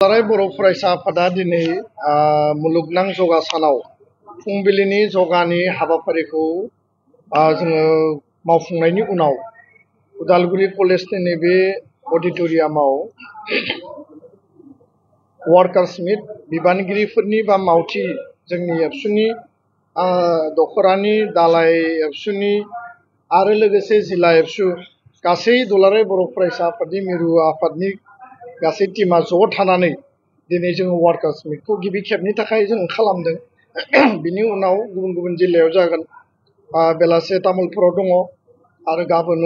दुलाराय बर' फरायसा आफादा दिनै मुलुगनां जगा सानाव फुंबिलिनि जगानि हाबाफारिखौ जोङो मावफुंनायनि उनाव उदालगुरि कलेजनि नैबे अडिट'रियामाव वार्कार्स मिट बिबानगिरिफोरनि बा मावथि जोंनि एबसुनि दखरानि दालाय एबसुनि आरो लोगोसे जिल्ला एबसु गासै दुलाराय बर' फरायसा आफादनि मिरु आफादनि गासै टीमा ज' थानानै दिनै जोङो वार्कार्स मिटखौ गिबि खेबनि थाखाय जों खालामदों। बिनि उनाव गुबुन गुबुन जिल्लायाव जागोन, बेलासे तामुलपुराव दङ आरो गाबोन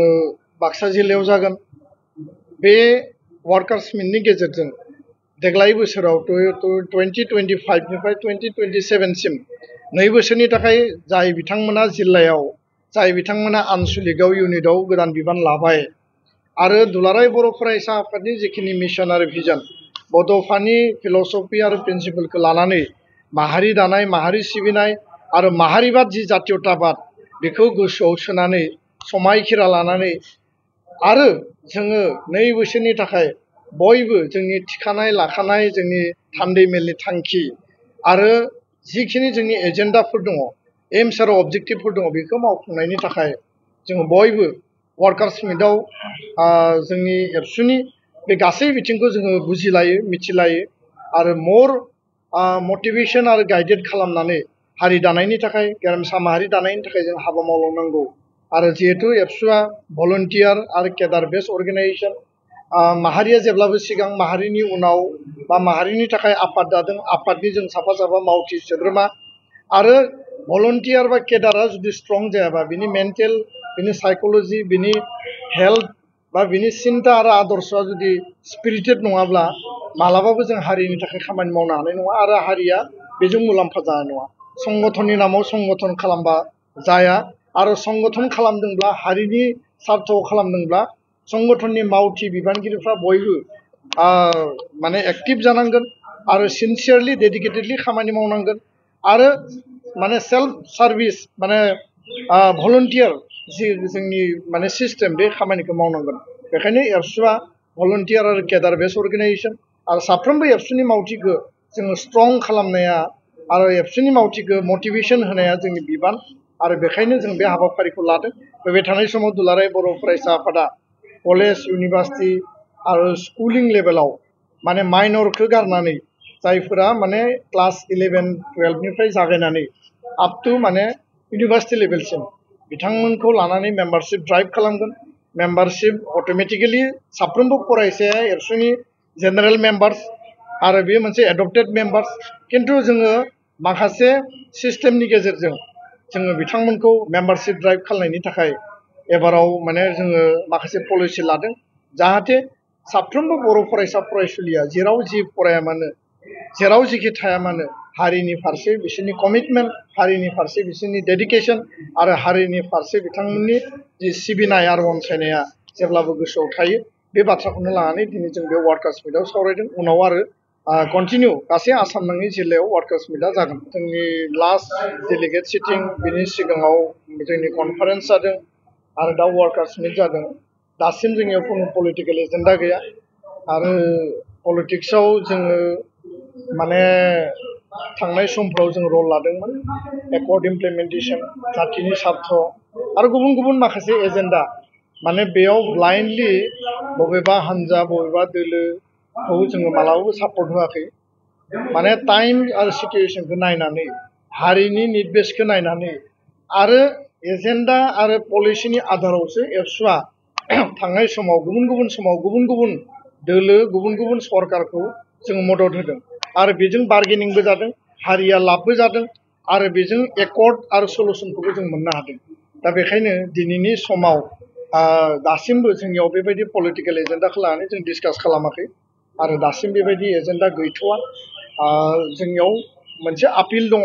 बाक्सा जिल्लायाव जागोन। बे वार्कार्स मिटनि गेजेरजों देग्लाय बोसोराव 2025निफ्राय 2027सिम 2 बोसोरनि थाखाय जाय बिथांमोना जिल्लायाव, जाय बिथांमोना आनसलिकआव इउनिटआव गोदान बिबान लाबाय आरो दुलाराय बर' फरायसा आफादनि जिखिनि मिशन आरो भिजन बड'फानि फिलसफि आरो प्रिन्सिपलखौ लानानै माहारि दानाय, माहारि सिबिनाय आरो माहारिबाद जि जातीयताबाद बेखौ गोसोआव सोनानै समायखिरा लानानै आरो जोङो 2 बोसोरनि थाखाय बयबो जोंनि थिखानाय लाखानाय जोंनि थान्दै मेलनि थांखि आरो जिखिनि जोंनि एजेन्डाफोर दङ, एम्स आरो अबजेक्टिभफोर दङ, बेखौ मावफुंनायनि थाखाय जोङो बयबो वार्कार्स मिटआव जोंनि एबसुनि बे गासै बिथिंखौ जोङो बुजिलायो, मिथिलायो आरो मर मटिभेसन आरो गाइडेड खालामनानै हारि दानायनि थाखाय, गेरेमसा माहारि दानायनि थाखाय जों हाबा मावलांनांगौ। आरो जिहेतु एबसुआ भलन्टियार आरो केडार बेस अर्गेनाइजेसन, माहारिया जेब्लाबो सिगां माहारिनि उनाव बा माहारिनि थाखाय आफाद दादों, आफादनि जों साफा साफा मावथि सोद्रोमा आरो भलन्टियार बा केडारा जुदि स्ट्रं जायाबा बिनि मेन्टेल, बिनि साइकोलजि, बिनि हेल्थ बा बिनि सिन्ता आरो आदर्शआ जुदि स्पिरिटेड नङाब्ला मालाबाबो जों हारिनि थाखाय खामानि मावनो हानाय नङा आरो हारिया बेजों मुलाम्फा जानाय नङा। संगठननि नामाव संगठन खालामबा जाया आरो संगठन खालामदोंब्ला, हारिनि सार्थआव खालामदोंब्ला संगठननि मावथि बिबानगिरिफ्रा बयबो माने एक्टिभ जानांगोन आरो सिनसियारलि डेडिकेटेडलि खामानि मावनांगोन आरो माने सेल्फ सार्भिस माने भलन्टियार जि जोंनि माने सिस्टेम बे खामानिखौ मावनांगोन। बेखायनो एबसुआ भलन्टियार आरो केडार बेस अर्गेनाइजेसन आरो साफ्रोमबो एबसुनि मावथिखौ जोङो स्ट्रं खालामनाया आरो एबसुनि मावथिखौ मटिभेसन होनाया जोंनि बिबान आरो बेखायनो जों बे हाबाफारिखौ लादों। फैबाय थानाय समाव दुलाराय बर' फरायसा आफादा कलेज, इउनिभार्सिटि आरो स्कुलिं लेभेलाव माने माइनरखौ गारनानै जायफोरा माने क्लास 11-12निफ्राय जागायनानै आप टु माने इउनिभार्सिटि लेभेलसिम बिथांमोनखौ लानानै मेम्बारशिप ड्राइभ खालामगोन। मेम्बारशिप अट'मेटिकेलि साफ्रोमबो फरायसाया एबसुनि जेनेरेल मेम्बार्स आरो बेयो मोनसे एडप्टेड मेम्बार्स, खिन्थु जोङो माखासे सिस्टेमनि गेजेरजों जोङो बिथांमोनखौ मेम्बारशिप ड्राइभ खालामनायनि थाखाय एबाराव माने जोङो माखासे पलिसि लादों जाहाथे साफ्रोमबो बर' फरायसा फरायसुलिया जेराव जि फराया मानो, जेराव जिखि थाया मानो हारिनि फारसे बिसोरनि कमिटमेन्ट, हारिनि फारसे बिसोरनि डेडिकेसन आरो हारिनि फारसे बिथांमोननि जि सिबिनाय आरो अनसायनाया जेब्लाबो गोसोआव थायो। बे बाथ्राखौनो लानानै दिनै जों बे वार्कार्स मिटआव सावरायदों। उनाव आरो कन्टिनिउ गासै आसाम नाङै जिल्लायाव वार्कार्स मिटआ जागोन। जोंनि लास्ट डेलिगेट सिटिं, बिनि सिगाङाव जोंनि कनफारेन्स जादों आरो दा वार्कार्स मिट जादों। दासिम जोंनियाव खुनु पलिटिकेल एजेन्डा गैया आरो पलिटिक्सआव जोङो माने थांनाय समफ्राव जों रल लादोंमोन, एकर्ड इमप्लिमेन्टेसन, जातिनि सार्थ आरो गुबुन गुबुन माखासे एजेन्डा। माने बेयाव ब्लाइन्डलि बबेबा हान्जा, बबेबा दोलोखौ जोङो मालाबाबो सापर्ट होआखै। माने टाइम आरो सिटुएसनखौ नायनानै, हारिनि निड बेसखौ नायनानै आरो एजेन्डा आरो पलिसिनि आधारावसो एबसुआ थांनाय समाव गुबुन गुबुन समाव गुबुन गुबुन दोलो, गुबुन गुबुन सरकारखौ जों मदद होदों आरो बेजों बार्गेनिंबो जादों, हारिया लाबबो जादों आरो बेजों एकर्ड आरो सलुसनखौबो जों मोननो हादों। दा बेखायनो दिनैनि समाव दासिमबो जोंनियाव बेबायदि पलिटिकेल एजेन्डाखौ लानानै जों डिसकास खालामाखै आरो दासिम बेबायदि एजेन्डा गैथ'वा। जोंनियाव मोनसे आपिल दङ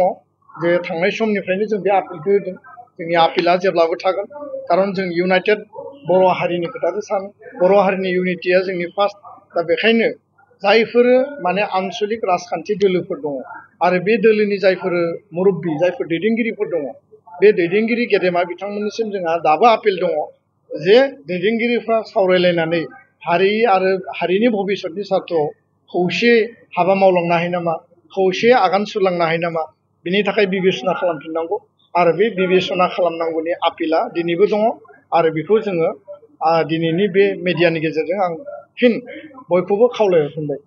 जे थांनाय समनिफ्रायनो जों बे आपिलखौ होदों। जोंनि आपिला जेब्लाबो थागोन, खारन जों इउनाइटेड बर' हारिनि खोथाखौ सानो, बर' हारिनि इउनिटिया जोंनि फार्स्ट। दा बेखायनो जायफोर माने आनसलिक राजखान्थि दोलोफोर दङ आरो बे दोलोनि जायफोर मुरब्बी, जायफोर दैदेनगिरिफोर दङ, बे दैदेनगिरि गेदेमा बिथांमोननिसिम जोंहा दाबो आपिल दङ जे दैदेनगिरिफ्रा सावरायलायनानै हारि आरो हारिनि भबिसतनि सार्थआव खौसे हाबा मावलांनो हायो नामा, खौसे आगान सुरलांनो हायो नामा, बिनि थाखाय बिबेसना खालामफिननांगौ आरो बे बिबेसना खालामनांगौनि आपिला दिनैबो दङ आरो बेखौ जोङो दिनैनि बे मेडियानि गेजेरजों आं फिन बयखौबो खावलायहरफिनबाय।